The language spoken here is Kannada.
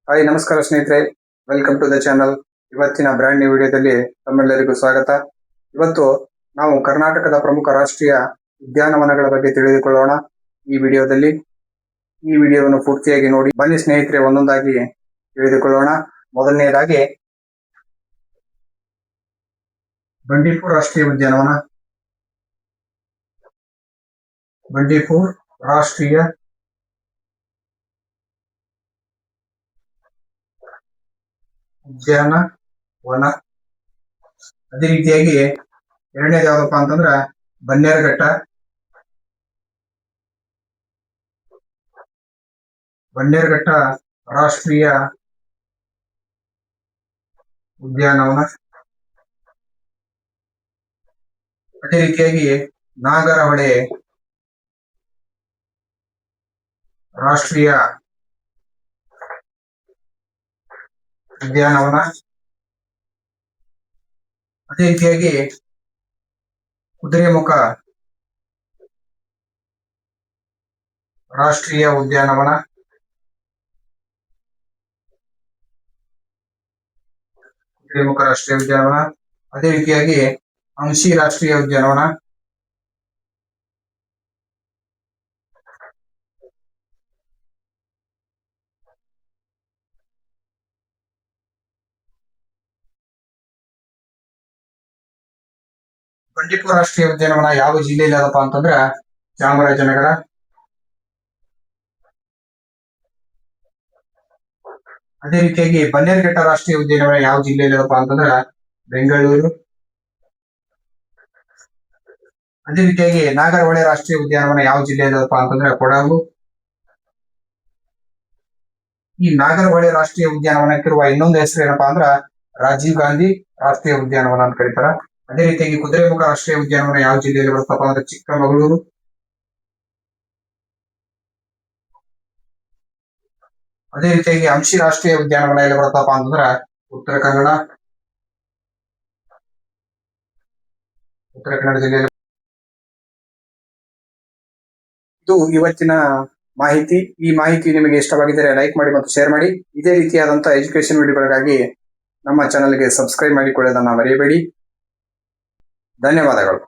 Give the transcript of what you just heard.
ಹಾಯ್ ನಮಸ್ಕಾರ ಸ್ನೇಹಿತರೆ, ವೆಲ್ಕಮ್ ಟು ದ ಚಾನಲ್. ಇವತ್ತಿನ ಬ್ರ್ಯಾಂಡ್ ನ್ಯೂ ವಿಡಿಯೋದಲ್ಲಿ ತಮ್ಮೆಲ್ಲರಿಗೂ ಸ್ವಾಗತ. ಇವತ್ತು ನಾವು ಕರ್ನಾಟಕದ ಪ್ರಮುಖ ರಾಷ್ಟ್ರೀಯ ಉದ್ಯಾನವನಗಳ ಬಗ್ಗೆ ತಿಳಿದುಕೊಳ್ಳೋಣ. ಈ ವಿಡಿಯೋವನ್ನು ಪೂರ್ತಿಯಾಗಿ ನೋಡಿ. ಬನ್ನಿ ಸ್ನೇಹಿತರೆ, ಒಂದೊಂದಾಗಿ ತಿಳಿದುಕೊಳ್ಳೋಣ. ಮೊದಲನೆಯದಾಗಿ ಬಂಡೀಪುರ ರಾಷ್ಟ್ರೀಯ ಉದ್ಯಾನವನ. ಬಂಡೀಪುರ ರಾಷ್ಟ್ರೀಯ ಉದ್ಯಾನವನ. ಅದೇ ರೀತಿಯಾಗಿ ಎರಡನೇದು ಯಾವ್ದಪ್ಪ ಅಂತಂದ್ರ ಬನ್ನೇರುಘಟ್ಟ. ಬನ್ನೇರುಘಟ್ಟ ರಾಷ್ಟ್ರೀಯ ಉದ್ಯಾನವನ. ಅದೇ ರೀತಿಯಾಗಿ ನಾಗರಹೊಳೆ ರಾಷ್ಟ್ರೀಯ ಉದ್ಯಾನವನ. ಅದೇ ರೀತಿಯಾಗಿ ಕುದುರೆಮುಖ ರಾಷ್ಟ್ರೀಯ ಉದ್ಯಾನವನ. ಕುದುರೆಮುಖ ರಾಷ್ಟ್ರೀಯ ಉದ್ಯಾನವನ. ಅದೇ ರೀತಿಯಾಗಿ ಅಂಶಿ ರಾಷ್ಟ್ರೀಯ ಉದ್ಯಾನವನ. ಬಂಡೀಪುರ ರಾಷ್ಟ್ರೀಯ ಉದ್ಯಾನವನ ಯಾವ ಜಿಲ್ಲೆಯಲ್ಲಿ ಅದಪ್ಪ ಅಂತಂದ್ರ ಚಾಮರಾಜನಗರ. ಅದೇ ರೀತಿಯಾಗಿ ಬನ್ನೇರುಘಟ್ಟ ರಾಷ್ಟ್ರೀಯ ಉದ್ಯಾನವನ ಯಾವ ಜಿಲ್ಲೆಯಲ್ಲಿ ಅದಪ್ಪ ಅಂತಂದ್ರ ಬೆಂಗಳೂರು. ಅದೇ ರೀತಿಯಾಗಿ ನಾಗರಹೊಳೆ ರಾಷ್ಟ್ರೀಯ ಉದ್ಯಾನವನ ಯಾವ ಜಿಲ್ಲೆಯಲ್ಲಿ ಅದಪ್ಪ ಅಂತಂದ್ರ ಕೊಡಗು. ಈ ನಾಗರಹೊಳೆ ರಾಷ್ಟ್ರೀಯ ಉದ್ಯಾನವನಕ್ಕಿರುವ ಇನ್ನೊಂದು ಹೆಸರು ಏನಪ್ಪಾ ಅಂದ್ರ ರಾಜೀವ್ ಗಾಂಧಿ ರಾಷ್ಟ್ರೀಯ ಉದ್ಯಾನವನ ಅಂತ ಕರೀತಾರ. ಅದೇ ರೀತಿಯಾಗಿ ಕುದುರೆಮುಖ ರಾಷ್ಟ್ರೀಯ ಉದ್ಯಾನವನ ಯಾವ ಜಿಲ್ಲೆಯಲ್ಲಿ ಬರುತ್ತಪ್ಪ ಅಂದ್ರೆ ಚಿಕ್ಕಮಗಳೂರು. ಅದೇ ರೀತಿಯಾಗಿ ಅಂಶಿ ರಾಷ್ಟ್ರೀಯ ಉದ್ಯಾನವನ ಎಲ್ಲಿ ಬರುತ್ತಪ್ಪ ಅಂತಂದ್ರ ಉತ್ತರ ಕನ್ನಡ ಜಿಲ್ಲೆಯಲ್ಲಿ. ಇದು ಇವತ್ತಿನ ಮಾಹಿತಿ. ಈ ಮಾಹಿತಿ ನಿಮಗೆ ಇಷ್ಟವಾಗಿದ್ದರೆ ಲೈಕ್ ಮಾಡಿ ಮತ್ತು ಶೇರ್ ಮಾಡಿ. ಇದೇ ರೀತಿಯಾದಂತಹ ಎಜುಕೇಶನ್ ವಿಡಿಯೋಗಳಿಗಾಗಿ ನಮ್ಮ ಚಾನಲ್ಗೆ ಸಬ್ಸ್ಕ್ರೈಬ್ ಮಾಡಿಕೊಳ್ಳೋದನ್ನ ಮರೆಯಬೇಡಿ. ಧನ್ಯವಾದಗಳು.